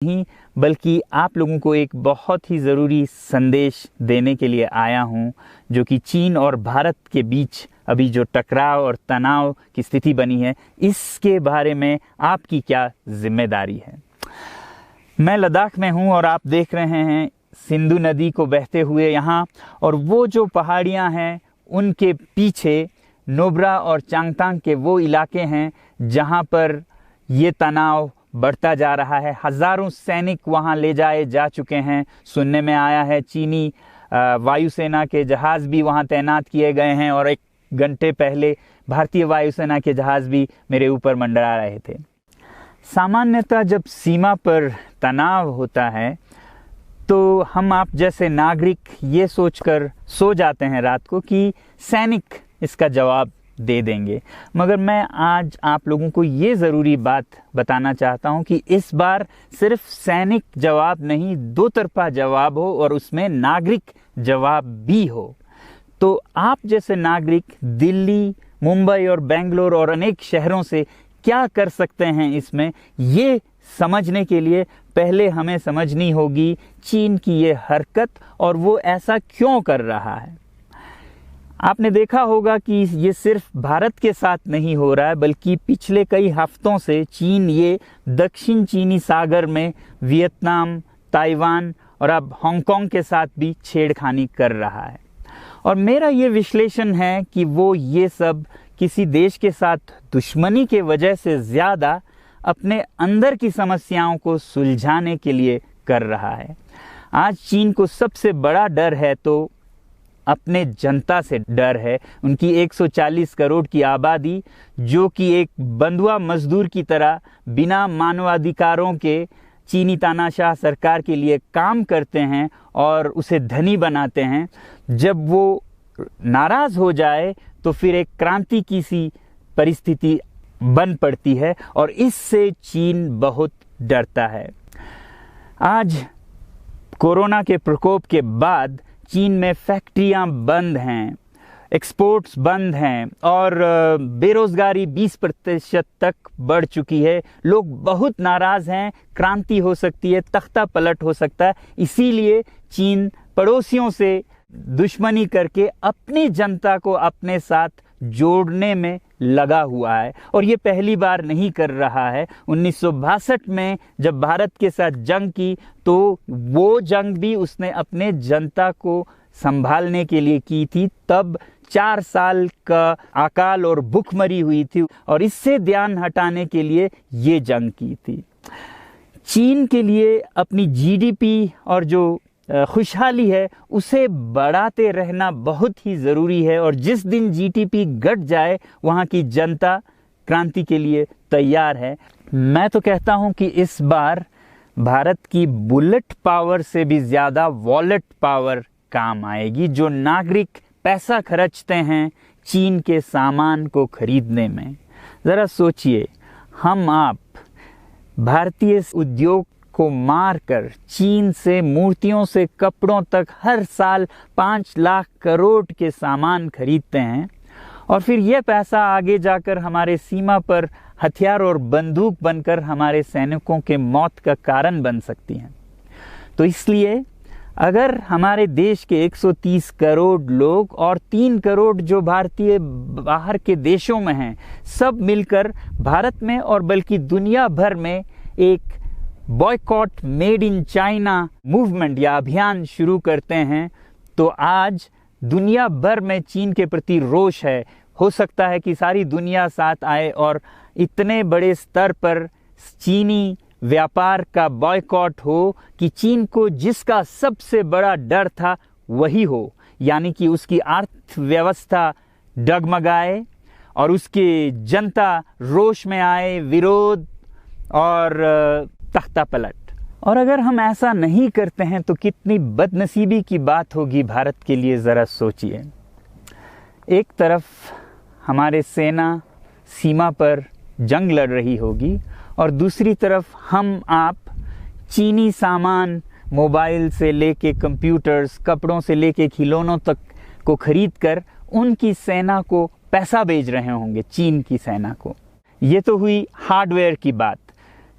नहीं, बल्कि आप लोगों को एक बहुत ही ज़रूरी संदेश देने के लिए आया हूं, जो कि चीन और भारत के बीच अभी जो टकराव और तनाव की स्थिति बनी है, इसके बारे में आपकी क्या जिम्मेदारी है। मैं लद्दाख में हूं और आप देख रहे हैं सिंधु नदी को बहते हुए यहाँ, और वो जो पहाड़ियाँ हैं उनके पीछे नुब्रा और चांगतांग के वो इलाके हैं जहाँ पर ये तनाव बढ़ता जा रहा है। हज़ारों सैनिक वहाँ ले जाए जा चुके हैं। सुनने में आया है चीनी वायुसेना के जहाज़ भी वहाँ तैनात किए गए हैं, और एक घंटे पहले भारतीय वायुसेना के जहाज़ भी मेरे ऊपर मंडरा रहे थे। सामान्यतः जब सीमा पर तनाव होता है तो हम आप जैसे नागरिक ये सोचकर सो जाते हैं रात को कि सैनिक इसका जवाब दे देंगे, मगर मैं आज आप लोगों को ये ज़रूरी बात बताना चाहता हूँ कि इस बार सिर्फ सैनिक जवाब नहीं, दो तरफा जवाब हो और उसमें नागरिक जवाब भी हो। तो आप जैसे नागरिक दिल्ली, मुंबई और बेंगलोर और अनेक शहरों से क्या कर सकते हैं इसमें, ये समझने के लिए पहले हमें समझनी होगी चीन की ये हरकत और वो ऐसा क्यों कर रहा है। आपने देखा होगा कि ये सिर्फ भारत के साथ नहीं हो रहा है, बल्कि पिछले कई हफ्तों से चीन ये दक्षिण चीनी सागर में वियतनाम, ताइवान और अब हांगकांग के साथ भी छेड़खानी कर रहा है। और मेरा ये विश्लेषण है कि वो ये सब किसी देश के साथ दुश्मनी के वजह से ज़्यादा अपने अंदर की समस्याओं को सुलझाने के लिए कर रहा है। आज चीन को सबसे बड़ा डर है तो अपने जनता से डर है। उनकी 140 करोड़ की आबादी, जो कि एक बंधुआ मजदूर की तरह बिना मानवाधिकारों के चीनी तानाशाह सरकार के लिए काम करते हैं और उसे धनी बनाते हैं, जब वो नाराज हो जाए तो फिर एक क्रांति की सी परिस्थिति बन पड़ती है, और इससे चीन बहुत डरता है। आज कोरोना के प्रकोप के बाद चीन में फैक्ट्रियां बंद हैं, एक्सपोर्ट्स बंद हैं और बेरोजगारी 20% तक बढ़ चुकी है। लोग बहुत नाराज़ हैं, क्रांति हो सकती है, तख्ता पलट हो सकता है। इसीलिए चीन पड़ोसियों से दुश्मनी करके अपनी जनता को अपने साथ जोड़ने में लगा हुआ है, और ये पहली बार नहीं कर रहा है। 1962 में जब भारत के साथ जंग की तो वो जंग भी उसने अपने जनता को संभालने के लिए की थी। तब 4 साल का अकाल और भूखमरी हुई थी, और इससे ध्यान हटाने के लिए ये जंग की थी। चीन के लिए अपनी जीडीपी और जो खुशहाली है उसे बढ़ाते रहना बहुत ही ज़रूरी है, और जिस दिन जीडीपी घट जाए वहाँ की जनता क्रांति के लिए तैयार है। मैं तो कहता हूँ कि इस बार भारत की बुलेट पावर से भी ज़्यादा वॉलेट पावर काम आएगी। जो नागरिक पैसा खर्चते हैं चीन के सामान को खरीदने में, ज़रा सोचिए, हम आप भारतीय उद्योग को मारकर चीन से मूर्तियों से कपड़ों तक हर साल 5 लाख करोड़ के सामान खरीदते हैं, और फिर यह पैसा आगे जाकर हमारे सीमा पर हथियार और बंदूक बनकर हमारे सैनिकों के मौत का कारण बन सकती हैं। तो इसलिए अगर हमारे देश के 130 करोड़ लोग और 3 करोड़ जो भारतीय बाहर के देशों में हैं, सब मिलकर भारत में और बल्कि दुनिया भर में एक boycott made in China movement या अभियान शुरू करते हैं, तो आज दुनिया भर में चीन के प्रति रोष है। हो सकता है कि सारी दुनिया साथ आए और इतने बड़े स्तर पर चीनी व्यापार का बॉयकॉट हो कि चीन को जिसका सबसे बड़ा डर था वही हो, यानी कि उसकी अर्थव्यवस्था डगमगाए और उसकी जनता रोष में आए, विरोध और तख्ता पलट। और अगर हम ऐसा नहीं करते हैं तो कितनी बदनसीबी की बात होगी भारत के लिए, ज़रा सोचिए। एक तरफ हमारे सेना सीमा पर जंग लड़ रही होगी और दूसरी तरफ हम आप चीनी सामान, मोबाइल से लेके कंप्यूटर्स, कपड़ों से लेके खिलौनों तक को खरीद कर उनकी सेना को पैसा भेज रहे होंगे, चीन की सेना को। ये तो हुई हार्डवेयर की बात।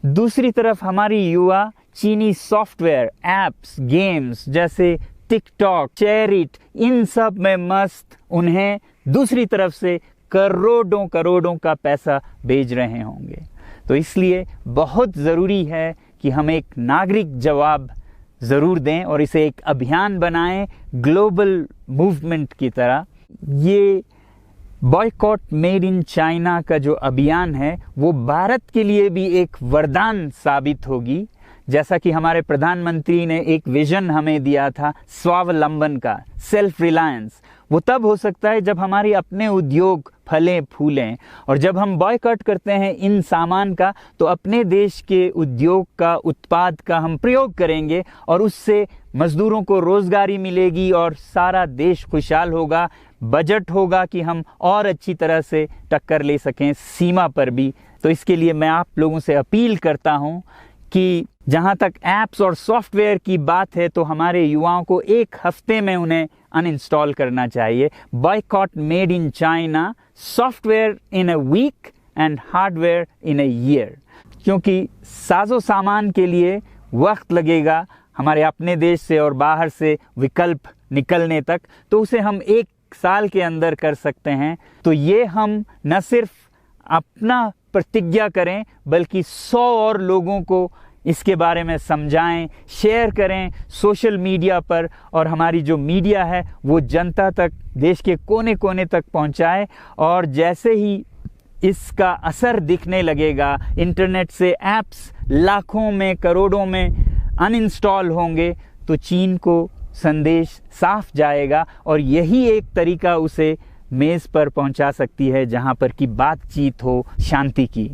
दूसरी तरफ हमारी युवा चीनी सॉफ्टवेयर, एप्स, गेम्स जैसे टिकटॉक, शेयरिट, इन सब में मस्त उन्हें दूसरी तरफ से करोड़ों करोड़ों का पैसा भेज रहे होंगे। तो इसलिए बहुत ज़रूरी है कि हम एक नागरिक जवाब ज़रूर दें और इसे एक अभियान बनाएं, ग्लोबल मूवमेंट की तरह। ये बॉयकॉट मेड इन चाइना का जो अभियान है वो भारत के लिए भी एक वरदान साबित होगी। जैसा कि हमारे प्रधानमंत्री ने एक विजन हमें दिया था स्वावलंबन का, सेल्फ रिलायंस, वो तब हो सकता है जब हमारे अपने उद्योग फलें फूलें। और जब हम बॉयकॉट करते हैं इन सामान का तो अपने देश के उद्योग का, उत्पाद का हम प्रयोग करेंगे और उससे मजदूरों को रोजगारी मिलेगी और सारा देश खुशहाल होगा। बजट होगा कि हम और अच्छी तरह से टक्कर ले सकें सीमा पर भी। तो इसके लिए मैं आप लोगों से अपील करता हूं कि जहां तक ऐप्स और सॉफ्टवेयर की बात है तो हमारे युवाओं को एक हफ्ते में उन्हें अनइंस्टॉल करना चाहिए। Boycott made in China, software in a week and hardware in a year. क्योंकि साजो सामान के लिए वक्त लगेगा हमारे अपने देश से और बाहर से विकल्प निकलने तक, तो उसे हम एक साल के अंदर कर सकते हैं। तो ये हम न सिर्फ अपना प्रतिज्ञा करें बल्कि 100 और लोगों को इसके बारे में समझाएं, शेयर करें सोशल मीडिया पर, और हमारी जो मीडिया है वो जनता तक, देश के कोने कोने तक पहुंचाए। और जैसे ही इसका असर दिखने लगेगा, इंटरनेट से ऐप्स लाखों में, करोड़ों में अनइंस्टॉल होंगे, तो चीन को संदेश साफ जाएगा और यही एक तरीका उसे मेज़ पर पहुंचा सकती है जहां पर कि बातचीत हो शांति की।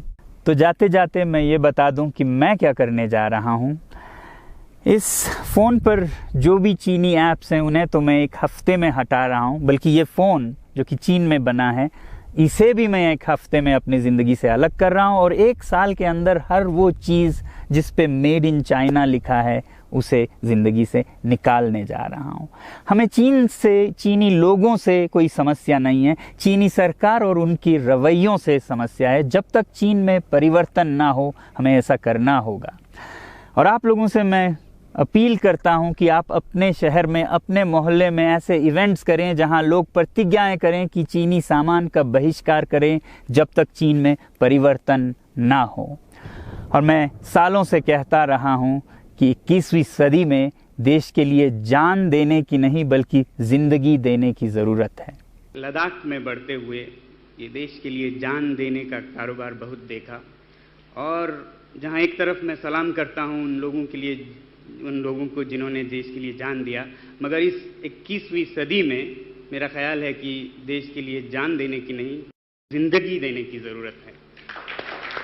तो जाते जाते मैं ये बता दूं कि मैं क्या करने जा रहा हूं। इस फ़ोन पर जो भी चीनी ऐप्स हैं उन्हें तो मैं एक हफ्ते में हटा रहा हूं, बल्कि ये फ़ोन जो कि चीन में बना है इसे भी मैं एक हफ्ते में अपनी ज़िंदगी से अलग कर रहा हूं। और एक साल के अंदर हर वो चीज़ जिस पे मेड इन चाइना लिखा है उसे ज़िंदगी से निकालने जा रहा हूं। हमें चीन से, चीनी लोगों से कोई समस्या नहीं है, चीनी सरकार और उनकी रवैयों से समस्या है। जब तक चीन में परिवर्तन ना हो हमें ऐसा करना होगा। और आप लोगों से मैं अपील करता हूं कि आप अपने शहर में, अपने मोहल्ले में ऐसे इवेंट्स करें जहां लोग प्रतिज्ञाएं करें कि चीनी सामान का बहिष्कार करें जब तक चीन में परिवर्तन ना हो। और मैं सालों से कहता रहा हूं कि 21वीं सदी में देश के लिए जान देने की नहीं बल्कि ज़िंदगी देने की ज़रूरत है। लद्दाख में बढ़ते हुए ये देश के लिए जान देने का कारोबार बहुत देखा, और जहां एक तरफ मैं सलाम करता हूं उन लोगों के लिए, उन लोगों को जिन्होंने देश के लिए जान दिया, मगर इस 21वीं सदी में मेरा ख्याल है कि देश के लिए जान देने की नहीं, ज़िंदगी देने की ज़रूरत है।